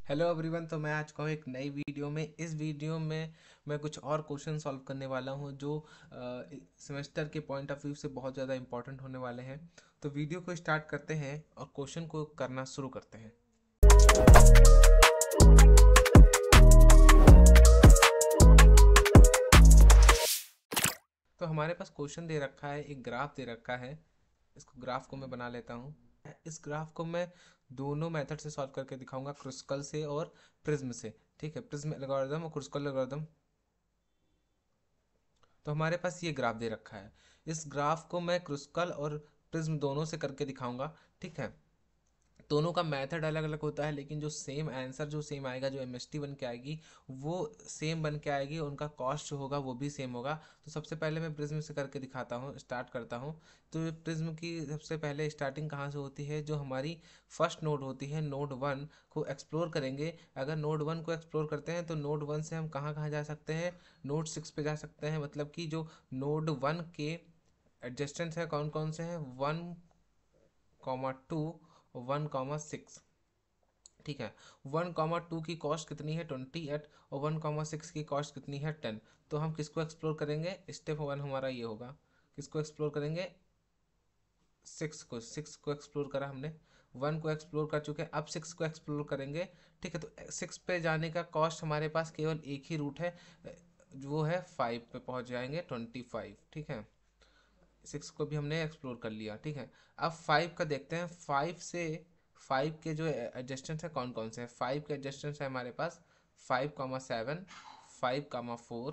Hello everyone. तो मैं आज का हूँ एक नई वीडियो में। इस वीडियो में मैं कुछ और क्वेश्चन सॉल्व करने वाला हूँ जो सेमेस्टर के पॉइंट ऑफ व्यू से बहुत ज़्यादा इंपॉर्टेंट होने वाले हैं। तो वीडियो को स्टार्ट करते हैं और क्वेश्चन को करना शुरू करते हैं। तो हमारे पास क्वेश्चन दे रखा है, एक ग्राफ दे रखा है। इसको ग्राफ को मैं बना लेता हूँ। इस ग्राफ को मैं दोनों मेथड से सॉल्व करके दिखाऊंगा, क्रुस्कल से और प्रिज्म से। ठीक है, प्रिज्म एल्गोरिथम और क्रुस्कल एल्गोरिथम। तो हमारे पास ये ग्राफ दे रखा है। इस ग्राफ को मैं क्रुस्कल और प्रिज्म दोनों से करके दिखाऊंगा। ठीक है, दोनों का मेथड अलग अलग होता है, लेकिन जो सेम आंसर जो सेम आएगा, जो एमएसटी बन के आएगी वो सेम बन के आएगी, उनका कॉस्ट जो होगा वो भी सेम होगा। तो सबसे पहले मैं प्रिज्म से करके दिखाता हूँ, स्टार्ट करता हूँ। तो प्रिज्म की सबसे पहले स्टार्टिंग कहाँ से होती है? जो हमारी फर्स्ट नोड होती है, नोड 1 को एक्सप्लोर करेंगे। अगर नोड 1 को एक्सप्लोर करते हैं तो नोड 1 से हम कहाँ कहाँ जा सकते हैं? नोड 6 पे जा सकते हैं। मतलब कि जो नोड 1 के एडजस्टेंट्स है कौन कौन से हैं? 1,2 और 1,6। ठीक है, 1,2 की कॉस्ट कितनी है? 28। और 1,6 की कॉस्ट कितनी है? 10। तो हम किसको एक्सप्लोर करेंगे? स्टेप 1 हमारा ये होगा। किसको एक्सप्लोर करेंगे? 6 को एक्सप्लोर करा हमने। 1 को एक्सप्लोर कर चुके हैं, अब 6 को एक्सप्लोर करेंगे। ठीक है, तो 6 पे जाने का कॉस्ट हमारे पास केवल एक ही रूट है, वो है 5 पे पहुंच जाएंगे, 25। ठीक है, 6 को भी हमने एक्सप्लोर कर लिया। ठीक है, अब 5 का देखते हैं। 5 के जो एडजस्टेंट्स है कौन कौन से हैं? 5 के एडजस्टेंट्स है हमारे पास 5,7, 5,4।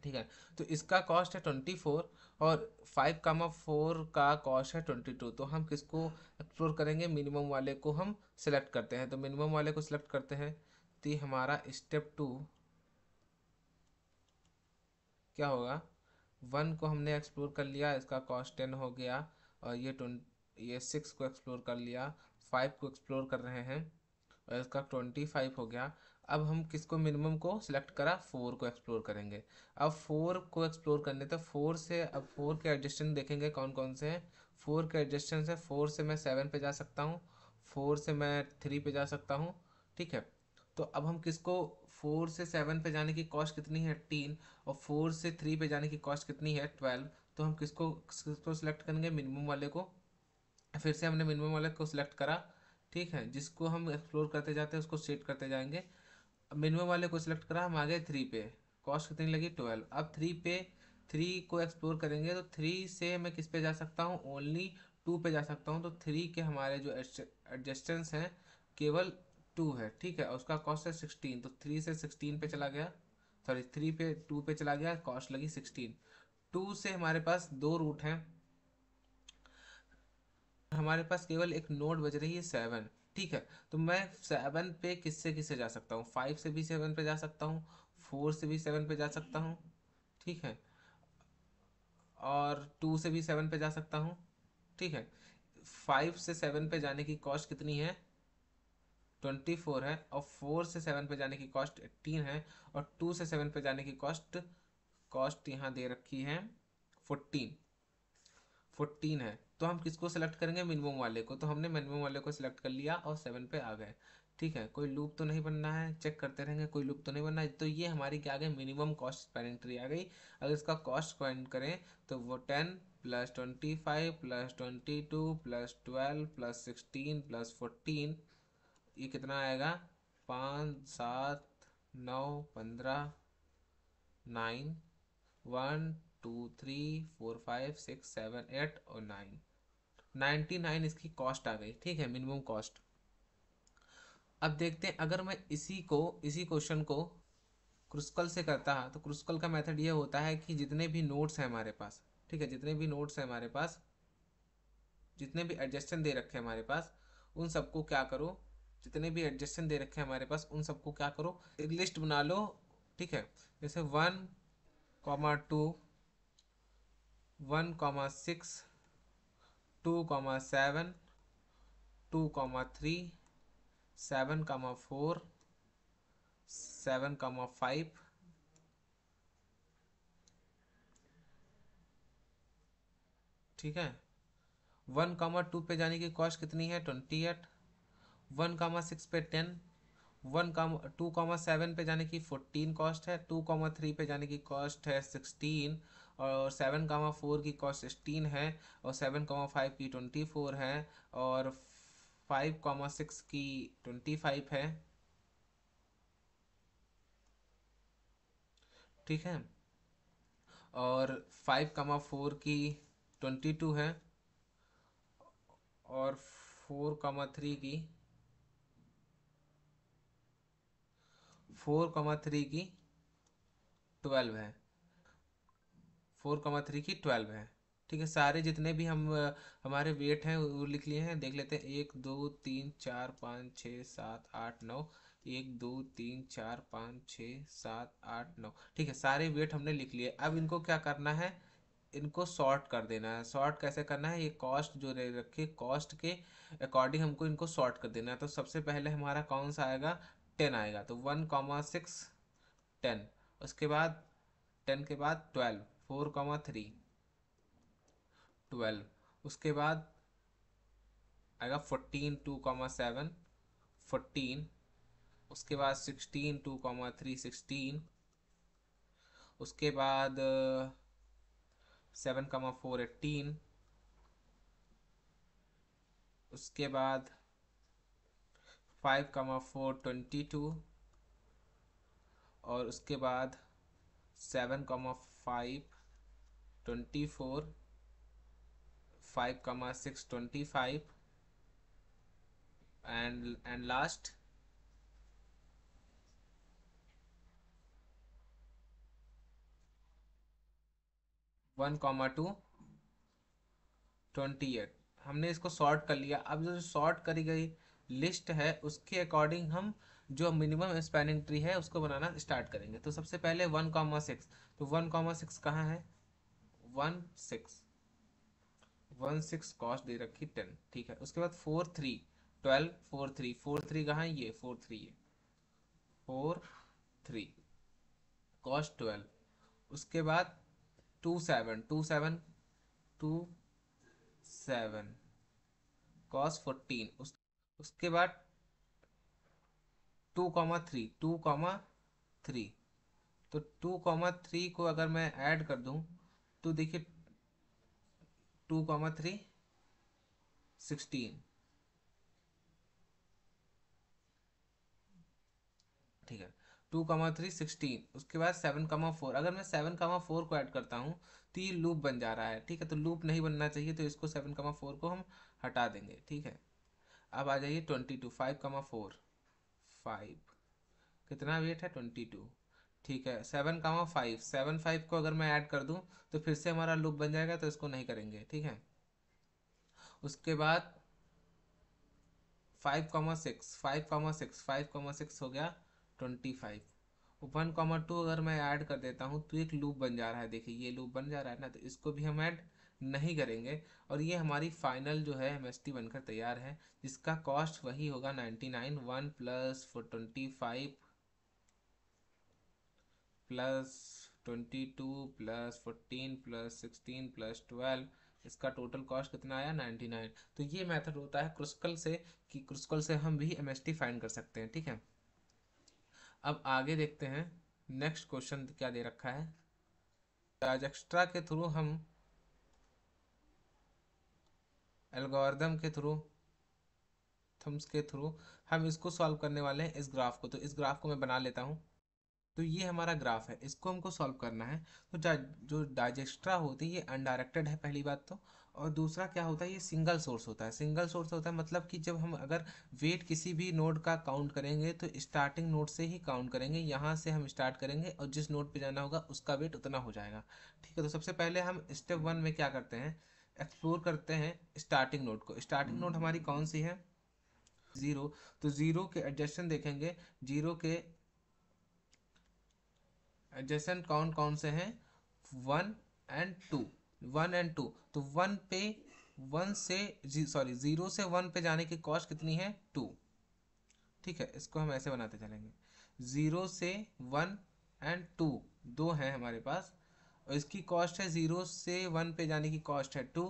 ठीक है, तो इसका कॉस्ट है 24 और 5,4 का कॉस्ट है 22। तो हम किसको एक्सप्लोर करेंगे? मिनिमम वाले को हम सिलेक्ट करते हैं। तो मिनिमम वाले को सिलेक्ट करते हैं। तो ये हमारा स्टेप 2 क्या होगा? 1 को हमने एक्सप्लोर कर लिया, इसका कॉस्ट 10 हो गया। और ये 6 को एक्सप्लोर कर लिया, 5 को एक्सप्लोर कर रहे हैं और इसका 25 हो गया। अब हम किसको मिनिमम को सिलेक्ट करा? 4 को एक्सप्लोर करेंगे। अब 4 को एक्सप्लोर करने तो 4 से अब 4 के एडजस्टेंट देखेंगे कौन कौन से हैं। 4 के एडजस्टेंट है, 4 से मैं 7 पे जा सकता हूँ, 4 से मैं 3 पे जा सकता हूँ। ठीक है, तो अब हम किसको 4 से 7 पे जाने की कॉस्ट कितनी है? 18। और 4 से 3 पे जाने की कॉस्ट कितनी है? 12। तो हम किसको किसको सिलेक्ट करेंगे? मिनिमम वाले को। फिर से हमने मिनिमम वाले को सिलेक्ट करा। ठीक है, जिसको हम एक्सप्लोर करते जाते हैं उसको सेट करते जाएंगे। अब मिनिमम वाले को सिलेक्ट करा, हम आ गए 3 पे। कॉस्ट कितनी लगी? 12। अब 3 को एक्सप्लोर करेंगे तो 3 से मैं किस पे जा सकता हूँ? ओनली 2 पे जा सकता हूँ। तो 3 के हमारे जो एडजस्टेंस हैं केवल 2 है। ठीक है, और उसका कॉस्ट है 16। तो 3 से 16 पे चला गया, सॉरी 3 पे 2 पे चला गया, कॉस्ट लगी 16। 2 से हमारे पास दो रूट हैं, हमारे पास केवल एक नोड बच रही है 7। ठीक है, तो मैं 7 पे किससे किससे जा सकता हूँ? 5 से भी 7 पे जा सकता हूँ, 4 से भी 7 पे जा सकता हूँ। ठीक है, और 2 से भी 7 पे जा सकता हूँ। ठीक है, 5 से 7 पे जाने की कॉस्ट कितनी है? 24 है। और 4 से 7 पे जाने की कॉस्ट 18 है। और 2 से 7 पे जाने की कॉस्ट कॉस्ट यहाँ दे रखी है 14। 14 है। तो हम किसको सेलेक्ट करेंगे? मिनिमम वाले को। तो हमने मिनिमम वाले को सिलेक्ट कर लिया और 7 पे आ गए। ठीक है, कोई लूप तो नहीं बनना है, चेक करते रहेंगे कोई लूप तो नहीं बनना है। तो ये हमारी क्या आ गई? मिनिमम कॉस्ट पर एंट्री आ गई। अगर इसका कॉस्ट को एंड करें तो वो 10 plus 25 plus 22 plus 12 plus 16 plus 14, ये कितना आएगा? 5 7 9 15 9 1 2 3 4 5 6 7 8 और 9, 99 इसकी कॉस्ट आ गई। ठीक है, मिनिमम कॉस्ट। अब देखते हैं, अगर मैं इसी क्वेश्चन को क्रुस्कल से करता है तो क्रुस्कल का मेथड ये होता है कि जितने भी नोट्स हैं हमारे पास, ठीक है, जितने भी नोट्स हैं हमारे पास, जितने भी एडजस्टेंट दे रखे हैं हमारे पास, उन सबको क्या करो? जितने भी एडजस्टेंट दे रखे हैं हमारे पास उन सबको क्या करो? एक लिस्ट बना लो। ठीक है, जैसे 1,2, 1,6, 2,7, 2,3, 7,4, 7,5। ठीक है, 1,2 पे जाने की कॉस्ट कितनी है? 28। 1,6 पे 10, 2,7 पे जाने की 14 कॉस्ट है, 2,3 पे जाने की कॉस्ट है 16, और 7,4 की कॉस्ट 16 है, और 7,5 की 24 है, और 5,6 की 25 है। ठीक है, और 5,4 की 22 है, और 4,3 की 12 है। 4,3 की 12 है। ठीक है, सारे जितने भी हम हमारे वेट हैं वो लिख लिए हैं। देख लेते हैं, 1 2 3 4 5 6 7 8 9। 1 2 3 4 5 6 7 8 9। ठीक है, सारे वेट हमने लिख लिए। अब इनको क्या करना है, इनको सॉर्ट कर देना है। सॉर्ट कैसे करना है, ये कॉस्ट जो रखे, कॉस्ट के अकॉर्डिंग हमको इनको सॉर्ट कर देना है। तो सबसे पहले हमारा कौन सा आएगा, 10 आएगा, तो 1,6 10। उसके बाद 10 के बाद 12, 4,3 12। उसके बाद आएगा 14, 2,7 14। उसके बाद 16, 2,3 16। उसके बाद 7,4 18। उसके बाद 5,4 22। और उसके बाद 7,5 24। 5,6 25। And last 1,2 28। हमने इसको सॉर्ट कर लिया। अब जो सॉर्ट करी गई लिस्ट है उसके अकॉर्डिंग हम जो मिनिमम स्पैनिंग ट्री है उसको बनाना स्टार्ट करेंगे। तो सबसे पहले 1,6, तो 1,6 कहाँ है, 1 6, 1 6 कॉस्ट दे रखी 10। ठीक है, उसके बाद 4 3 12, 4 3 4 3 कहाँ है, ये 4 3 है, 4 3 कॉस्ट 12। उसके बाद 2 7 2 7 2 7 कॉस 14। उसके बाद 2,3 2,3। तो 2,3 को अगर मैं ऐड कर दूं तो देखिए 2,3 16। ठीक है, 2,3 16। उसके बाद 7,4, अगर मैं 7,4 को ऐड करता हूँ तो ये लूप बन जा रहा है। ठीक है, तो लूप नहीं बनना चाहिए, तो इसको 7,4 को हम हटा देंगे। ठीक है, अब आ जाइए 22, 5,4 5। कितना वेट है, 22। ठीक है, 7,5 7 5 को अगर मैं ऐड कर दूं तो फिर से हमारा लूप बन जाएगा, तो इसको नहीं करेंगे। ठीक है, उसके बाद 5,6 5,6 5,6 हो गया 25। 1,2 अगर मैं ऐड कर देता हूँ तो एक लूप बन जा रहा है। देखिए ये लूप बन जा रहा है ना, तो इसको भी हम ऐड नहीं करेंगे। और ये हमारी फाइनल जो है एमएसटी बनकर तैयार है, जिसका कॉस्ट वही होगा 99। 1 plus 25 plus 22 plus 14 plus 16 plus 12, इसका टोटल कॉस्ट कितना आया, 99। तो ये मेथड होता है क्रुस्कल से, कि क्रुस्कल से हम भी एमएसटी फाइंड कर सकते हैं। ठीक है, अब आगे देखते हैं नेक्स्ट क्वेश्चन क्या दे रखा है। एक्स्ट्रा के थ्रू हम एल्गोरिदम के थ्रू थम्स के थ्रू हम इसको सॉल्व करने वाले हैं, इस ग्राफ को। तो इस ग्राफ को मैं बना लेता हूँ। तो ये हमारा ग्राफ है, इसको हमको सॉल्व करना है। तो जो डाइजेस्ट्रा होती है ये अनडायरेक्टेड है, पहली बात तो। और दूसरा क्या होता है, ये सिंगल सोर्स होता है। सिंगल सोर्स होता है मतलब कि जब हम अगर वेट किसी भी नोड का काउंट करेंगे तो स्टार्टिंग नोड से ही काउंट करेंगे। यहाँ से हम स्टार्ट करेंगे और जिस नोड पे जाना होगा उसका वेट उतना हो जाएगा। ठीक है, तो सबसे पहले हम स्टेप 1 में क्या करते हैं, एक्सप्लोर करते हैं स्टार्टिंग नोड को। स्टार्टिंग नोड हमारी कौन सी है, 0। तो 0 के एडजेसेंट देखेंगे, 0 के एडजेसेंट कौन कौन से हैं, 1 एंड 2। 1 एंड 2, तो 0 से 1 पे जाने की कॉस्ट कितनी है, 2। ठीक है, इसको हम ऐसे बनाते चलेंगे, 0 से 1 एंड 2, दो हैं हमारे पास। और इसकी कॉस्ट है, 0 से 1 पे जाने की कॉस्ट है 2,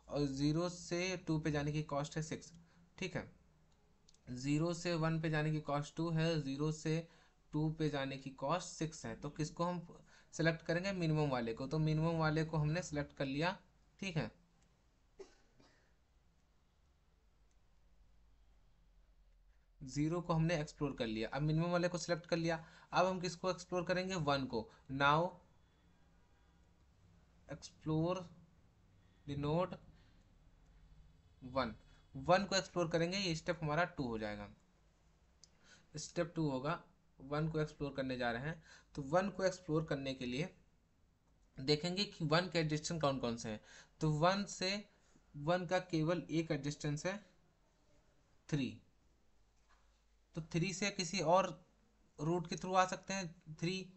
और 0 से 2 पे जाने की कॉस्ट है 6। ठीक है, जीरो से वन पे जाने की कॉस्ट टू है, जीरो से टू पे जाने की कॉस्ट सिक्स है। तो किसको हम सेलेक्ट करेंगे? मिनिमम वाले को। तो मिनिमम वाले को हमने सेलेक्ट कर लिया, ठीक है। जीरो को हमने एक्सप्लोर कर लिया, अब मिनिमम वाले को सिलेक्ट कर लिया। अब हम किसको एक्सप्लोर करेंगे? वन को। Now explore the node one. One को एक्सप्लोर करेंगे, ये स्टेप हमारा टू हो जाएगा। स्टेप टू होगा, वन को एक्सप्लोर करने जा रहे हैं। तो वन को एक्सप्लोर करने के लिए देखेंगे कि वन के एडजेस्टेंस कौन कौन से हैं। तो वन से वन का केवल एक एडजेस्टेंस है, थ्री। तो थ्री से किसी और रूट के थ्रू आ सकते हैं, थ्री,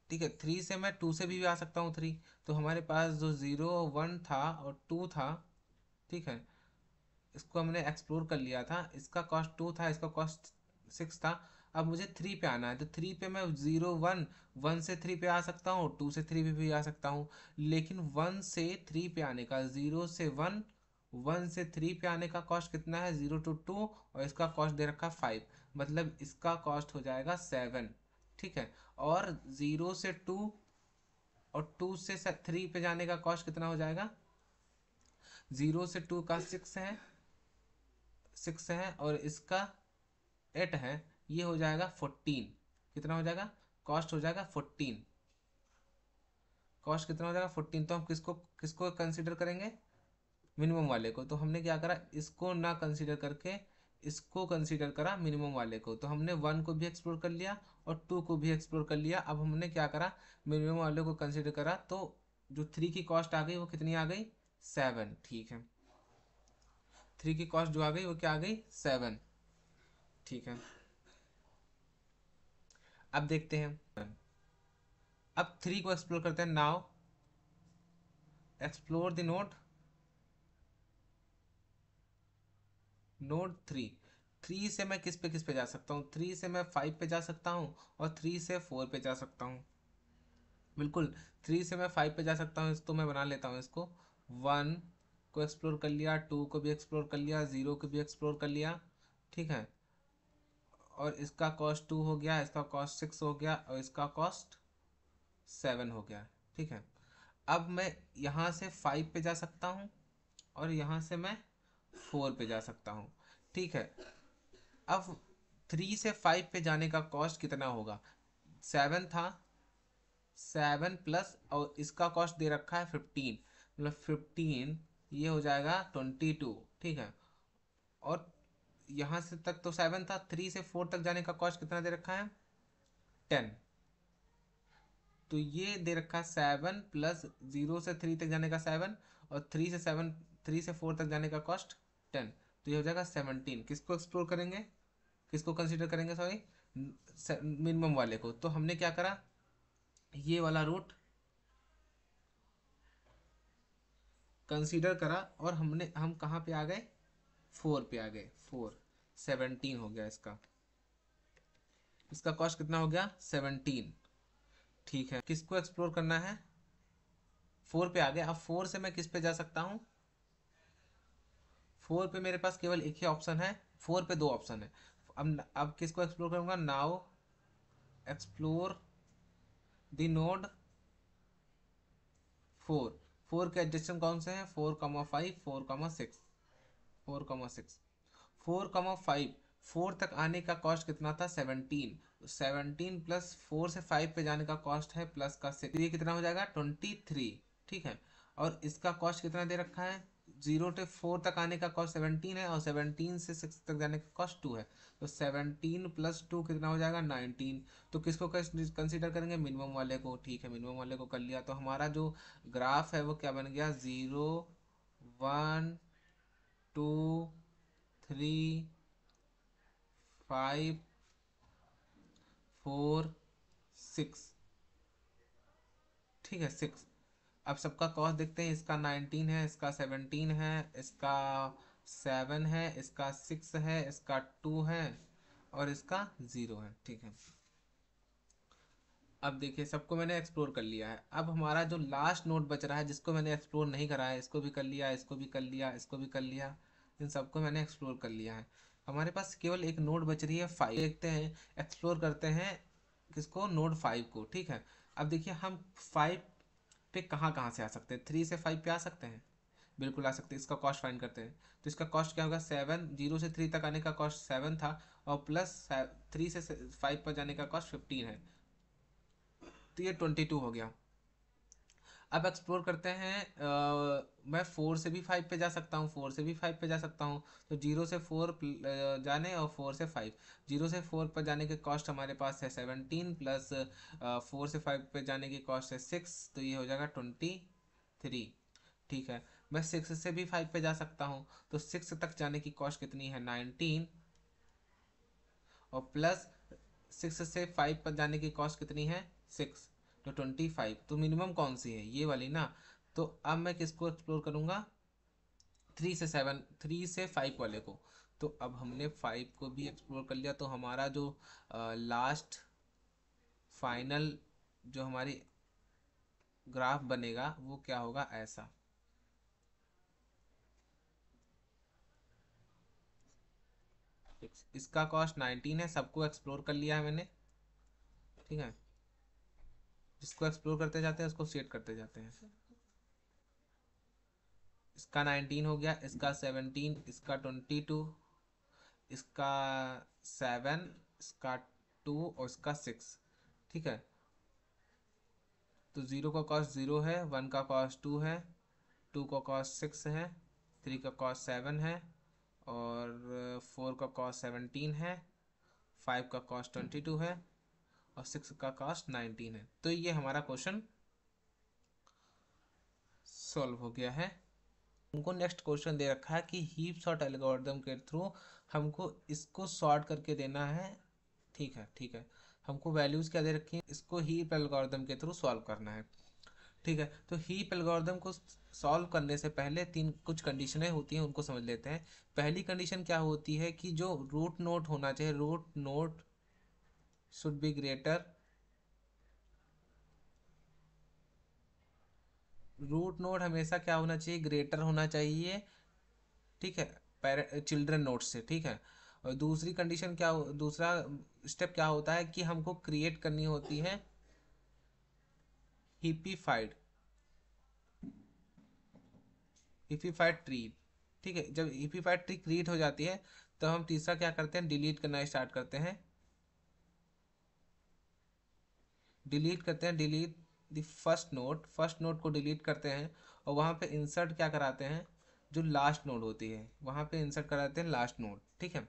ठीक है। थ्री से मैं टू से भी आ सकता हूँ, थ्री। तो हमारे पास जो जीरो वन था और टू था, ठीक है, इसको हमने एक्सप्लोर कर लिया था। इसका कॉस्ट टू था, इसका कॉस्ट सिक्स था। अब मुझे थ्री पे आना है, तो थ्री पे मैं जीरो वन, वन से थ्री पे आ सकता हूँ, टू से थ्री पे भी आ सकता हूँ। लेकिन वन से थ्री पे आने का, जीरो से वन, वन से थ्री पे आने का कॉस्ट कितना है? जीरो टू टू, और इसका कॉस्ट दे रखा फाइव। मतलब इसका कॉस्ट हो जाएगा सेवन, ठीक है। और जीरो से टू और टू से थ्री पे जाने का कॉस्ट कितना हो जाएगा? जीरो से टू का सिक्स है, सिक्स है, और इसका एट है, ये हो जाएगा फोर्टीन। कितना हो जाएगा? कॉस्ट हो जाएगा फोर्टीन। कॉस्ट कितना हो जाएगा? फोर्टीन। तो हम किसको किसको कंसिडर करेंगे? मिनिमम वाले को। तो हमने क्या करा, इसको ना कंसीडर करके इसको कंसीडर करा, मिनिमम वाले को। तो हमने वन को भी एक्सप्लोर कर लिया और टू को भी एक्सप्लोर कर लिया। अब हमने क्या करा, मिनिमम वाले को कंसीडर करा। तो जो थ्री की कॉस्ट आ गई वो कितनी आ गई? सेवन, ठीक है। थ्री की कॉस्ट जो आ गई वो क्या आ गई? सेवन, ठीक है। अब देखते हैं, अब थ्री को एक्सप्लोर करते हैं। Now explore the node node three. Three से मैं किस पे जा सकता हूँ? थ्री से मैं फाइव पे जा सकता हूँ, और थ्री से फोर पे जा सकता हूँ। बिल्कुल, थ्री से मैं फाइव पे जा सकता हूँ। तो मैं बना लेता हूँ इसको। वन को एक्सप्लोर कर लिया, टू को भी एक्सप्लोर कर लिया, जीरो को भी एक्सप्लोर कर लिया, ठीक है। और इसका कॉस्ट टू हो गया, इसका कॉस्ट सिक्स हो गया, और इसका कॉस्ट सेवन हो गया, ठीक है। अब मैं यहाँ से फाइव पे जा सकता हूँ, और यहाँ से मैं फोर पे जा सकता हूँ, ठीक है। अब थ्री से फाइव पे जाने का कॉस्ट कितना होगा? सेवन था, सेवन प्लस, और इसका कॉस्ट दे रखा है फिफ्टीन, मतलब फिफ्टीन, ये हो जाएगा ट्वेंटी टू, ठीक है। और यहाँ से तक तो सेवन था, थ्री से फोर तक जाने का कॉस्ट कितना दे रखा है? टेन। तो ये दे रखा है सेवन प्लस जीरो से थ्री तक जाने का सेवन, और थ्री से सेवन, थ्री से फोर तक जाने का कॉस्ट टेन। तो ये हो जाएगा सेवनटीन। किसको एक्सप्लोर करेंगे, किसको कंसीडर करेंगे, सॉरी, मिनिमम वाले को। तो हमने क्या करा, ये वाला रूट कंसीडर करा, और हम कहाँ पे आ गए? फोर पे आ गए। फोर, सेवनटीन हो गया इसका। इसका कॉस्ट कितना हो गया? सेवनटीन, ठीक है। किसको एक्सप्लोर करना है? फोर पे आ गए। अब फोर से मैं किस पे जा सकता हूँ? फोर पे मेरे पास केवल एक ही ऑप्शन है, फोर पे दो ऑप्शन है। अब किसको एक्सप्लोर करूंगा? Now explore the node four. Four के एडजेक्शन कौन से हैं? Four comma five, four comma six, four comma six, four comma five. Four तक आने का कॉस्ट कितना था? सेवनटीन। सेवनटीन प्लस फोर से फाइव पे जाने का कॉस्ट है प्लस का सिक्स, ये कितना हो जाएगा? ट्वेंटी थ्री, ठीक है। और इसका कॉस्ट कितना दे रखा है? जीरो से फोर तक आने का कॉस्ट सेवनटीन है, और सेवनटीन से सिक्स तक जाने का कॉस्ट टू है। तो सेवनटीन प्लस टू कितना हो जाएगा? नाइनटीन। तो किसको कंसिडर करेंगे? मिनिमम वाले को, ठीक है। मिनिमम वाले को कर लिया। तो हमारा जो ग्राफ है वो क्या बन गया? Zero, one, two, three, five, four, six, ठीक है, सिक्स। अब सबका कॉस्ट देखते हैं। इसका नाइनटीन है, इसका सेवनटीन है, इसका सेवन है, इसका सिक्स है, इसका टू है, और इसका जीरो है, ठीक है। अब देखिए, सबको मैंने एक्सप्लोर कर लिया है। अब हमारा जो लास्ट नोड बच रहा है, जिसको मैंने एक्सप्लोर नहीं करा है, इसको भी कर लिया, इसको भी कर लिया, इसको भी कर लिया, इन सबको मैंने एक्सप्लोर कर लिया है। हमारे पास केवल एक नोड बच रही है 5। देखते हैं, एक्सप्लोर करते हैं किसको, नोड 5 को। ठीक है, अब देखिए हम 5 पे कहाँ कहाँ से आ सकते हैं, 3 से 5 पे आ सकते हैं, बिल्कुल आ सकते हैं। इसका कॉस्ट फाइंड करते हैं, तो इसका कॉस्ट क्या होगा, 7, 0 से 3 तक आने का कॉस्ट 7 था, और प्लस 3 से 5 पर जाने का कॉस्ट 15 है, तो ये 22 हो गया। अब एक्सप्लोर करते हैं, मैं 4 से भी 5 पे जा सकता हूँ, 4 से भी 5 पे जा सकता हूँ। तो 0 से 4 जाने और 4 से 5, 0 से 4 पर जाने के कॉस्ट हमारे पास है 17, प्लस 4 से 5 पे जाने की कॉस्ट है 6, तो ये हो जाएगा 23। ठीक है, मैं 6 से भी 5 पे जा सकता हूँ, तो 6 तक जाने की कॉस्ट कितनी है, 19, और प्लस 6 से 5 पर जाने की कॉस्ट कितनी है, 6, तो 25। तो मिनिमम कौन सी है, ये वाली ना। तो अब मैं किसको एक्सप्लोर करूंगा, 3 से 7, 3 से 5 वाले को। तो अब हमने 5 को भी एक्सप्लोर कर लिया, तो हमारा जो लास्ट फाइनल जो हमारी ग्राफ बनेगा वो क्या होगा, ऐसा। इसका कॉस्ट 19 है, सबको एक्सप्लोर कर लिया है मैंने। ठीक है, जिसको एक्सप्लोर करते जाते हैं उसको सेट करते जाते हैं। इसका 19 हो गया, इसका 17, इसका 22, इसका 7, इसका 2, और इसका 6। ठीक है, तो 0 का कॉस्ट 0 है, 1 का कॉस्ट 2 है, 2 का कॉस्ट 6 है, 3 का कॉस्ट 7 है, और 4 का कॉस्ट 17 है, 5 का कॉस्ट 22 है, और 6 का कॉस्ट 19 है। तो ये हमारा क्वेश्चन सॉल्व हो गया है। हमको नेक्स्ट क्वेश्चन दे रखा है कि हीप सॉर्ट एल्गोरिदम के थ्रू हमको इसको सॉर्ट करके देना है। ठीक है, ठीक है, हमको वैल्यूज क्या दे रखी है, इसको हीप एल्गोरिदम के थ्रू सॉल्व करना है। ठीक है, तो हीप एल्गोरिदम को सॉल्व करने से पहले तीन कुछ कंडीशनें होती हैं, उनको समझ लेते हैं। पहली कंडीशन क्या होती है कि जो रूट नोड होना चाहिए, root node should be greater, root node हमेशा क्या होना चाहिए, ग्रेटर होना चाहिए। ठीक है, चिल्ड्रन नोड से। ठीक है, और दूसरी कंडीशन क्या दूसरा स्टेप क्या होता है कि हमको क्रिएट करनी होती है हिपिफाइड हिपिफाइड ट्री। ठीक है, जब हिपिफाइड ट्री क्रिएट हो जाती है तो हम तीसरा क्या करते हैं, डिलीट करना स्टार्ट करते हैं। डिलीट द फर्स्ट नोड को डिलीट करते हैं, और वहाँ पे इंसर्ट क्या कराते हैं, जो लास्ट नोड होती है वहाँ पे इंसर्ट कराते हैं लास्ट नोड। ठीक है,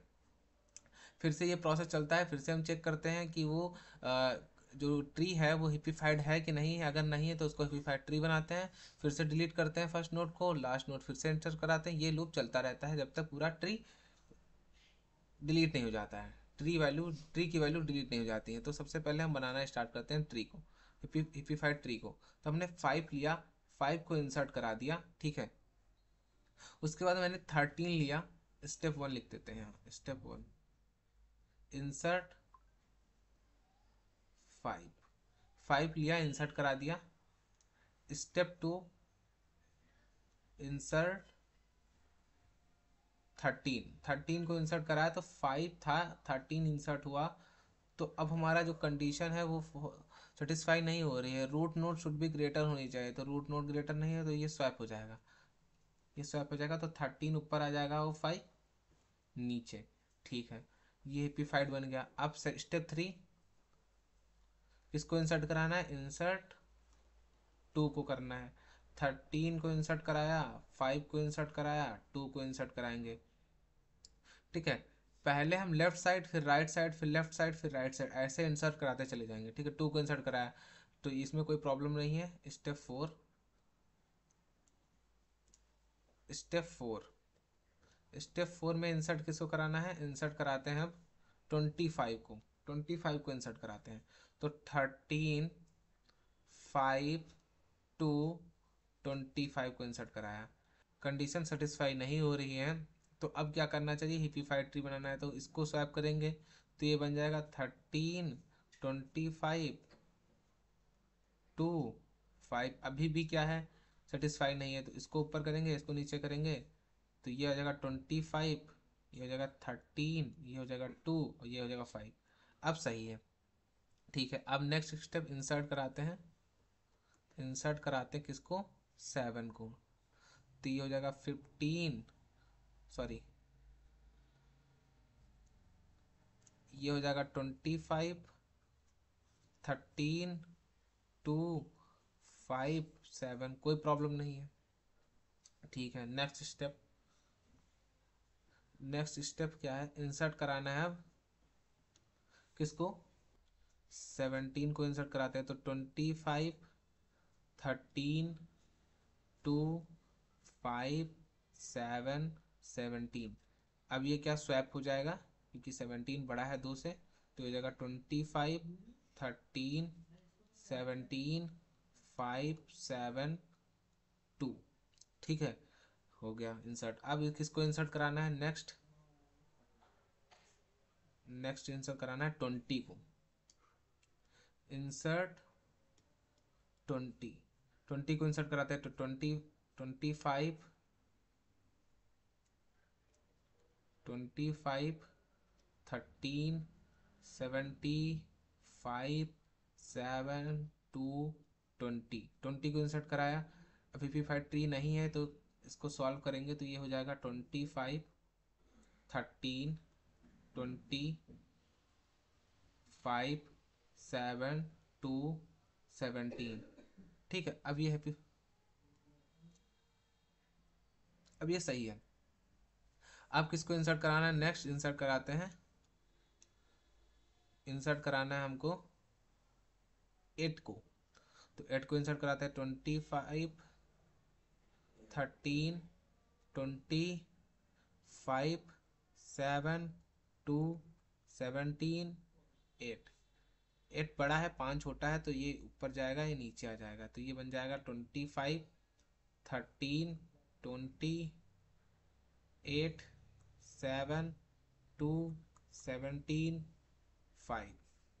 फिर से ये प्रोसेस चलता है, फिर से हम चेक करते हैं कि वो जो ट्री है वो हिपिफाइड है कि नहीं है, अगर नहीं है तो उसको हिपिफाइड ट्री बनाते हैं, फिर से डिलीट करते हैं फर्स्ट नोड को, लास्ट नोड फिर से एंटर कराते हैं। ये लूप चलता रहता है जब तक पूरा ट्री डिलीट नहीं हो जाता है, ट्री की वैल्यू डिलीट नहीं हो जाती है। तो सबसे पहले हम बनाना स्टार्ट करते हैं ट्री को, हिपिफाइड ट्री को। तो हमने 5 लिया, 5 को इंसर्ट करा दिया। ठीक है, उसके बाद मैंने 13 लिया। स्टेप 1 लिख देते हैं यहाँ, स्टेप 1 इंसर्ट 5, 5 लिया, इंसर्ट करा दिया। स्टेप 2 इंसर्ट 13, 13 को इंसर्ट कराया तो 5 था, 13 इंसर्ट हुआ। तो अब हमारा जो कंडीशन है वो सेटिस्फाई नहीं हो रही है, root node should be greater होनी चाहिए, तो रूट नोड ग्रेटर नहीं है, तो ये स्वैप हो जाएगा, ये स्वैप हो जाएगा, तो 13 ऊपर आ जाएगा और 5 नीचे। ठीक है, ये हिप्पीफाइड बन गया। अब स्टेप 3 किसको इंसर्ट कराना है, इंसर्ट 2 को करना है। 13 को इंसर्ट कराया, 5 को इंसर्ट कराया, 2 को इंसर्ट कराएंगे। ठीक है, पहले हम लेफ्ट साइड, फिर राइट साइड, फिर लेफ्ट साइड, फिर राइट साइड, ऐसे इंसर्ट कराते चले जाएंगे। ठीक है, 2 को इंसर्ट कराया तो इसमें कोई प्रॉब्लम नहीं है। स्टेप 4 में इंसर्ट किसको कराना है, इंसर्ट कराते हैं अब 25 को इंसर्ट कराते हैं। तो 13, 5, 2, 25 को इंसर्ट कराया, कंडीशन सेटिस्फाई नहीं हो रही है। तो अब क्या करना चाहिए, हिप्पीफाइड ट्री बनाना है, तो इसको स्वैप करेंगे, तो ये बन जाएगा 13, 25, 2, 5। अभी भी क्या है, सेटिस्फाई नहीं है, तो इसको ऊपर करेंगे, इसको नीचे करेंगे, तो ये आ जाएगा 25, ये हो जाएगा 13, ये हो जाएगा 2 और ये हो जाएगा 5। अब सही है। ठीक है, अब नेक्स्ट स्टेप इंसर्ट कराते हैं। इंसर्ट कराते हैं किसको, 7 को। तो ये हो जाएगा 15, सॉरी ये हो जाएगा 25, 13, 2, 5, 7, कोई प्रॉब्लम नहीं है। ठीक है, नेक्स्ट स्टेप। नेक्स्ट स्टेप क्या है, इंसर्ट कराना है अब किसको, 17 को इंसर्ट कराते हैं। तो 25, 13, 2, 5, 7, 17। अब ये क्या स्वैप हो जाएगा, क्योंकि 17 बड़ा है 2 से, तो हो जाएगा 25, 13, 17, 5, 7, 2। ठीक है, हो गया इंसर्ट। अब किसको इंसर्ट कराना है, नेक्स्ट नेक्स्ट इंसर्ट कराना है 20 को। इंसर्ट 20, 20 को इंसर्ट कराते हैं। तो 20, 25, 25, 13, 75, 7, 2, 20, 20 को इंसर्ट कराया। अब 55 ट्री नहीं है तो इसको सॉल्व करेंगे तो ये हो जाएगा 25, 13, 20, 5, 7, 2, 17। ठीक है, अब ये सही है। अब किसको इंसर्ट कराना है, नेक्स्ट इंसर्ट कराते हैं। इंसर्ट कराना है हमको 8 को। तो 8 को इंसर्ट कराते हैं। 25, 13, 20, 5, 7, 2, 17, 8। 8 बड़ा है, 5 छोटा है, तो ये ऊपर जाएगा, ये नीचे आ जाएगा। तो ये बन जाएगा 25, 13, 20, 8, 7, 2, 17, 5।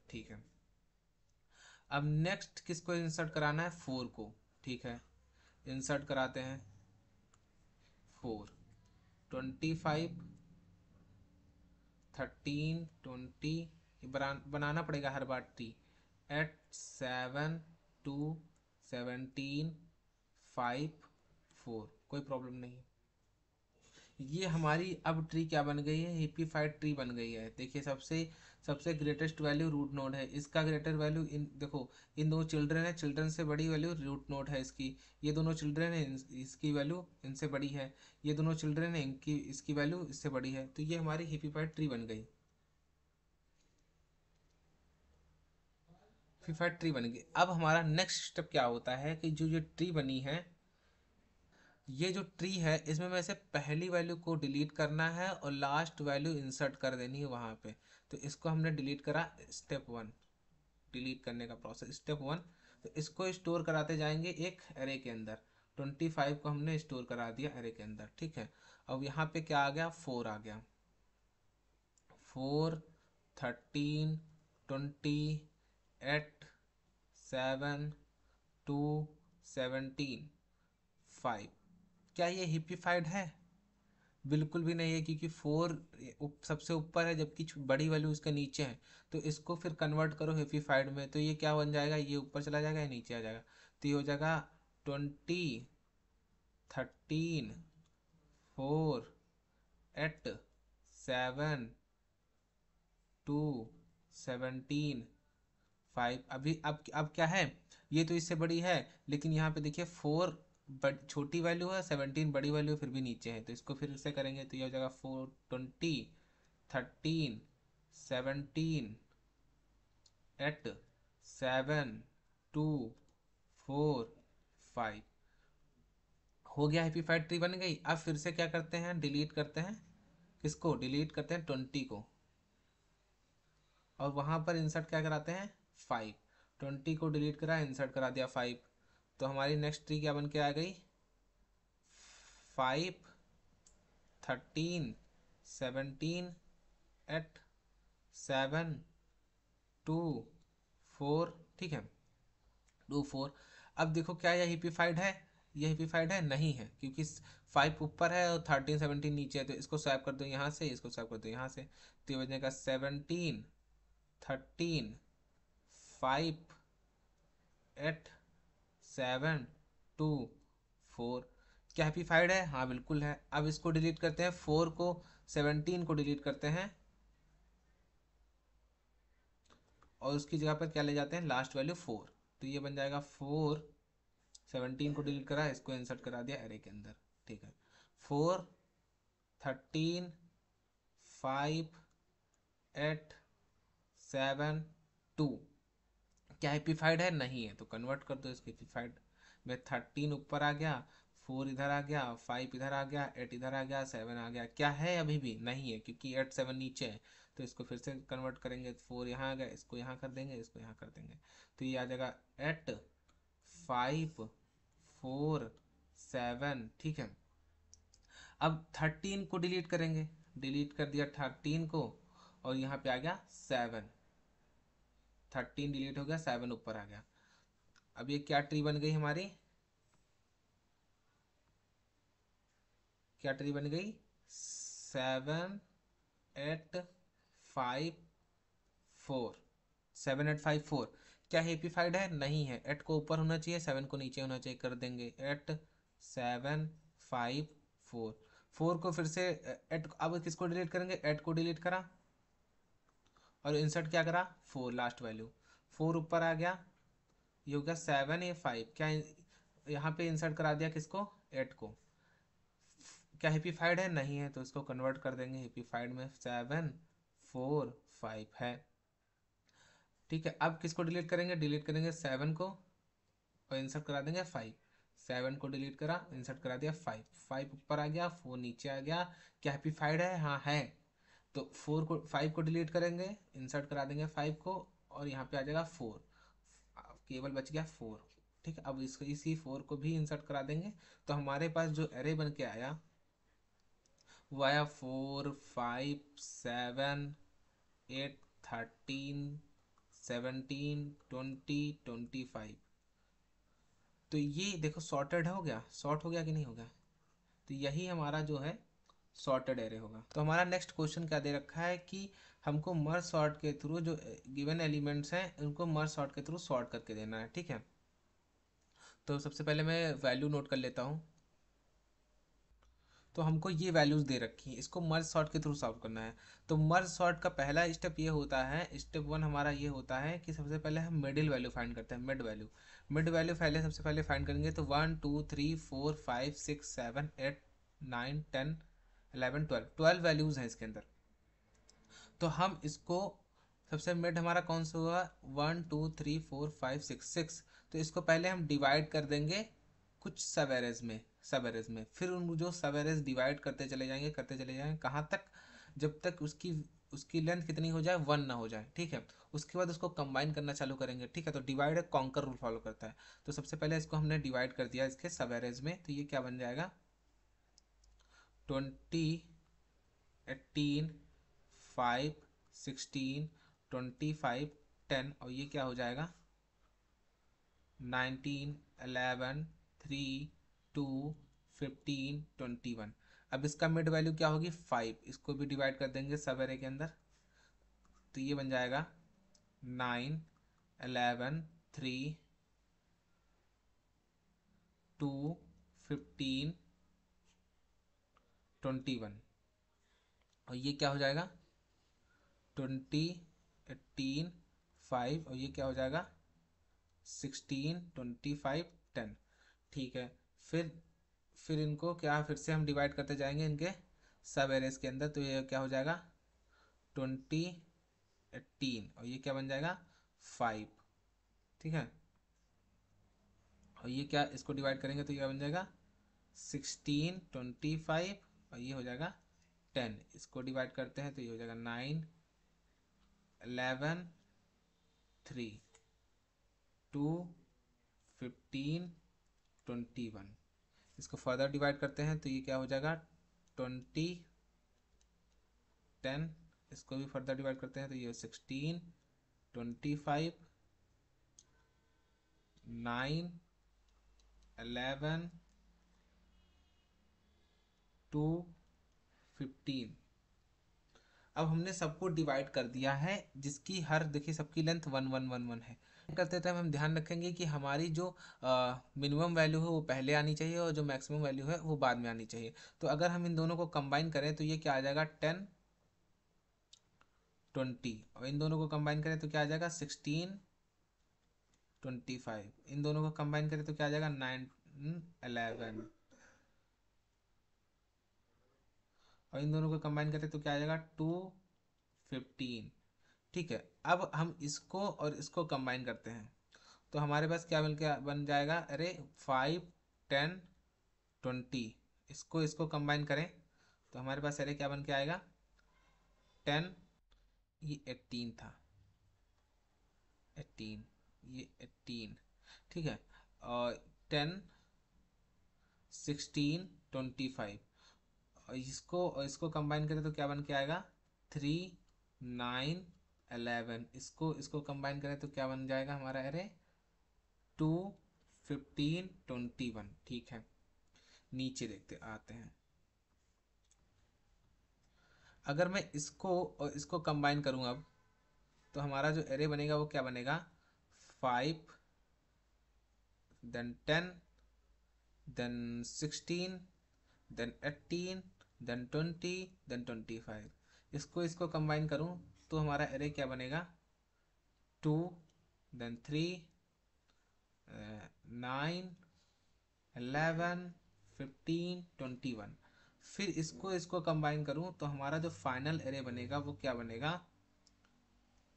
ठीक है, अब नेक्स्ट किसको इंसर्ट कराना है, 4 को। ठीक है, इंसर्ट कराते हैं 4। 25, 13, 20, बनाना पड़ेगा हर बार टी। 8, 7, 2, 17, 5, 4, कोई प्रॉब्लम नहीं है। ये हमारी अब ट्री क्या बन गई है, हिप्पीफाइड ट्री बन गई है। देखिए, सबसे सबसे ग्रेटेस्ट वैल्यू रूट नोड है, इसका ग्रेटर वैल्यू इन देखो, इन दो चिल्ड्रन है, चिल्ड्रन से बड़ी वैल्यू रूट नोड है इसकी। ये दोनों चिल्ड्रन है, इसकी वैल्यू इनसे बड़ी है। ये दोनों चिल्ड्रन है, इनकी इसकी वैल्यू इससे बड़ी है। तो ये हमारी हिप्पीफाइड ट्री बन गई, हिप्पीफाइड ट्री बन गई। अब हमारा नेक्स्ट स्टेप क्या होता है कि जो ये ट्री बनी है, ये जो ट्री है, इसमें में से पहली वैल्यू को डिलीट करना है और लास्ट वैल्यू इंसर्ट कर देनी है वहां पे। तो इसको हमने डिलीट करा, स्टेप 1, डिलीट करने का प्रोसेस स्टेप 1। तो इसको स्टोर कराते जाएंगे एक एरे के अंदर। 25 को हमने स्टोर करा दिया एरे के अंदर। ठीक है, अब यहाँ पे क्या आ गया, 4 आ गया। 4, 13, 20, 8, 7, 2, 17, 5। क्या ये हिप्पीफाइड है, बिल्कुल भी नहीं है, क्योंकि 4 सबसे ऊपर है जबकि बड़ी वैल्यू इसके नीचे है। तो इसको फिर कन्वर्ट करो हिप्पीफाइड में, तो ये क्या बन जाएगा, ये ऊपर चला जाएगा, ये नीचे आ जाएगा। तो ये हो जाएगा 20, 13, 4, 8, 7, 2, 17, 5। अभी अब क्या है, ये तो इससे बड़ी है, लेकिन यहाँ पे देखिए 4 छोटी वैल्यू है, 17 बड़ी वैल्यू फिर भी नीचे है। तो इसको फिर से करेंगे तो ये हो जाएगा 4, 20, 13, 17, 8, 7, 2, 4, 5। हो गया, हिप्पीफाइड ट्री बन गई। अब फिर से क्या करते हैं, डिलीट करते हैं किसको, डिलीट करते हैं 20 को, और वहां पर इंसर्ट क्या कराते हैं, 5। 20 को डिलीट करा, इंसर्ट करा दिया 5। तो हमारी नेक्स्ट ट्री क्या बन के आ गई, 5, 13, 17, 8, 7, 2, 4। ठीक है, 2, 4। अब देखो क्या यह हिप्पीफाइड है, ये हैप्पीफाइड है नहीं है, क्योंकि 5 ऊपर है और 13 17 नीचे है, तो इसको स्वैप कर दो यहाँ से, इसको स्वैप कर दो यहाँ से, तो ये बनेगा 17 13 5 8 7 2 4। क्या हैप्पीफाइड है? हाँ बिल्कुल है। अब इसको डिलीट करते हैं, 4 को 17 को डिलीट करते हैं और उसकी जगह पर क्या ले जाते हैं, लास्ट वैल्यू 4। तो ये बन जाएगा 4, 17 को डिलीट करा, इसको इंसर्ट करा दिया एरे के अंदर। ठीक है, 4 13 5 8 7 2। क्या हैप्पीफाइड है? नहीं है, तो कन्वर्ट कर दो इसको हैप्पीफाइड में। 13 ऊपर आ गया, 4 इधर आ गया, 5 इधर आ गया, 8 इधर आ गया, 7 आ गया। क्या है? अभी भी नहीं है, क्योंकि 8 7 नीचे है। तो इसको फिर से कन्वर्ट करेंगे, 4 यहाँ आ गया, इसको यहाँ कर देंगे, इसको यहाँ कर देंगे, तो ये आ जाएगा 8 5 4 7। ठीक है, अब 13 को डिलीट करेंगे, डिलीट कर दिया 13 को, और यहाँ पे आ गया 7। 13 डिलीट हो गया, 7 ऊपर आ गया। अब ये क्या ट्री बन गई हमारी? क्या ट्री बन गई? 7 8 5 4। 7 8 5 4। क्या हेप्पीफाइड है? नहीं है। 8 को ऊपर होना चाहिए, 7 को नीचे होना चाहिए, कर देंगे 8 7 5 4। 4 को फिर से 8, अब किसको डिलीट करेंगे? 8 को डिलीट करा और इंसर्ट क्या करा? 4 लास्ट वैल्यू। 4 ऊपर आ गया, ये हो गया 7 ये 5। क्या यहाँ पे इंसर्ट करा दिया किसको? 8 को। क्या हैप्पीफाइड है? नहीं है, तो इसको कन्वर्ट कर देंगे हैप्पीफाइड में। 7 4 5 है। ठीक है, अब किसको डिलीट करेंगे? डिलीट करेंगे 7 को और इंसर्ट करा देंगे 5। 7 को डिलीट करा, इंसर्ट करा दिया 5। 5 ऊपर आ गया, 4 नीचे आ गया। क्या हैप्पीफाइड है? हाँ है। तो 5 को डिलीट करेंगे, इंसर्ट करा देंगे 5 को, और यहाँ पे आ जाएगा 4। केवल बच गया 4। ठीक है, अब इसको इसी 4 को भी इंसर्ट करा देंगे, तो हमारे पास जो एरे बन के आया वो आया 4 5 7 8 13 17 20 25। तो ये देखो सॉर्टेड हो गया, सॉर्ट हो गया कि नहीं हो गया? तो यही हमारा जो है सॉर्टेड एरे होगा। तो हमारा नेक्स्ट क्वेश्चन क्या दे रखा है कि हमको मर्ज सॉर्ट के थ्रू जो गिवन एलिमेंट्स हैं उनको मर्ज सॉर्ट के थ्रू सॉर्ट करके देना है। ठीक है, तो सबसे पहले मैं वैल्यू नोट कर लेता हूँ। तो हमको ये वैल्यूज दे रखी है, इसको मर्ज सॉर्ट के थ्रू सॉल्व करना है। तो मर्ज सॉर्ट का पहला स्टेप ये होता है, स्टेप 1 हमारा ये होता है कि सबसे पहले हम मिडिल वैल्यू फाइंड करते हैं, मिड वैल्यू। मिड वैल्यू पहले सबसे पहले फाइंड करेंगे, तो 1 2 3 4 5 6 7 8 9 10 11 12 12 वैल्यूज हैं इसके अंदर। तो हम इसको सबसे मिड हमारा कौन सा हुआ? 1 2 3 4 5 6 6। तो इसको पहले हम डिवाइड कर देंगे कुछ सब एरेज में, सब एरेज में, फिर उन जो सब एरेज डिवाइड करते चले जाएंगे, करते चले जाएंगे, कहाँ तक? जब तक उसकी उसकी लेंथ कितनी हो जाए? 1 ना हो जाए। ठीक है, उसके बाद उसको कंबाइन करना चालू करेंगे। ठीक है, तो डिवाइड कॉन्कर रूल फॉलो करता है। तो सबसे पहले इसको हमने डिवाइड कर दिया इसके सब एरेज में, तो ये क्या बन जाएगा? 20 18 5 16 25 10, और ये क्या हो जाएगा? 19 11 3 2 15 21। अब इसका मिड वैल्यू क्या होगी? 5। इसको भी डिवाइड कर देंगे सब एरे के अंदर, तो ये बन जाएगा 9 11 3 2 15 21। और ये क्या हो जाएगा? 20 18 5, और ये क्या हो जाएगा? 16 25 10। ठीक है, फिर इनको क्या, फिर से हम डिवाइड करते जाएंगे इनके सब एरेज के अंदर, तो ये क्या हो जाएगा? 20 18, और ये क्या बन जाएगा? 5। ठीक है, और ये क्या, इसको डिवाइड करेंगे तो ये बन जाएगा 16 25, और ये हो जाएगा 10। इसको डिवाइड करते हैं तो ये हो जाएगा 9 11 3 2 15 21। इसको फर्दर डिवाइड करते हैं तो ये क्या हो जाएगा? 20 10। इसको भी फर्दर डिवाइड करते हैं तो ये 16 25 9 11 215। अब हमने सबको डिवाइड कर दिया है, जिसकी हर देखिए सबकी लेंथ 1 1 1 1 है। करते टाइम हम ध्यान रखेंगे कि हमारी जो मिनिमम वैल्यू है वो पहले आनी चाहिए और जो मैक्सिमम वैल्यू है वो बाद में आनी चाहिए। तो अगर हम इन दोनों को कंबाइन करें तो ये क्या आ जाएगा 10 20, और इन दोनों को कंबाइन करें तो क्या आ जाएगा 16 25, इन दोनों को कंबाइन करें तो क्या आ जाएगा 9 11, और इन दोनों को कंबाइन करें तो क्या आ जाएगा 215। ठीक है, अब हम इसको और इसको कंबाइन करते हैं तो हमारे पास क्या मिल के बन जाएगा, अरे 5 10 20, इसको इसको कंबाइन करें तो हमारे पास अरे क्या बन के आएगा 10, ये 18 था, 18, ये 18। ठीक है, और 10 16 25, और इसको कंबाइन करें तो क्या बन के आएगा 3 9 11, इसको इसको कंबाइन करें तो क्या बन जाएगा हमारा अरे 2 15 21। ठीक है, नीचे देखते आते हैं। अगर मैं इसको और इसको कंबाइन करूँ अब तो हमारा जो एरे बनेगा वो क्या बनेगा 5 then 10 then 16 then 18 then 20 then 25। इसको इसको कंबाइन करूँ तो हमारा एरे क्या बनेगा 2 देन 3 9 11 15 21। फिर इसको इसको कंबाइन करूं तो हमारा जो फाइनल एरे बनेगा वो क्या बनेगा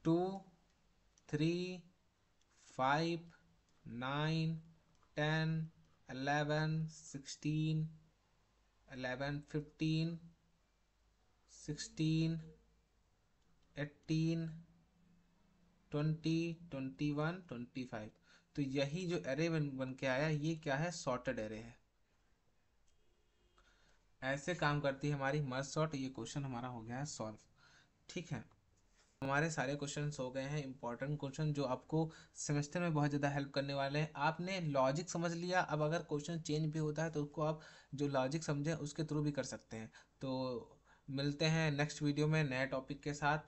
2 3 5 9 10 11 16 11 15 16 18 20 21 25। तो यही जो एरे बन के आया ये क्या है सॉर्टेड एरे है। ऐसे काम करती है हमारी मर्ज सॉर्ट। ये क्वेश्चन हमारा हो गया है सॉल्व। ठीक है, हमारे सारे क्वेश्चंस हो गए हैं इंपॉर्टेंट क्वेश्चन जो आपको सेमेस्टर में बहुत ज़्यादा हेल्प करने वाले हैं। आपने लॉजिक समझ लिया, अब अगर क्वेश्चन चेंज भी होता है तो उसको आप जो लॉजिक समझे उसके थ्रू भी कर सकते हैं। तो मिलते हैं नेक्स्ट वीडियो में नए टॉपिक के साथ।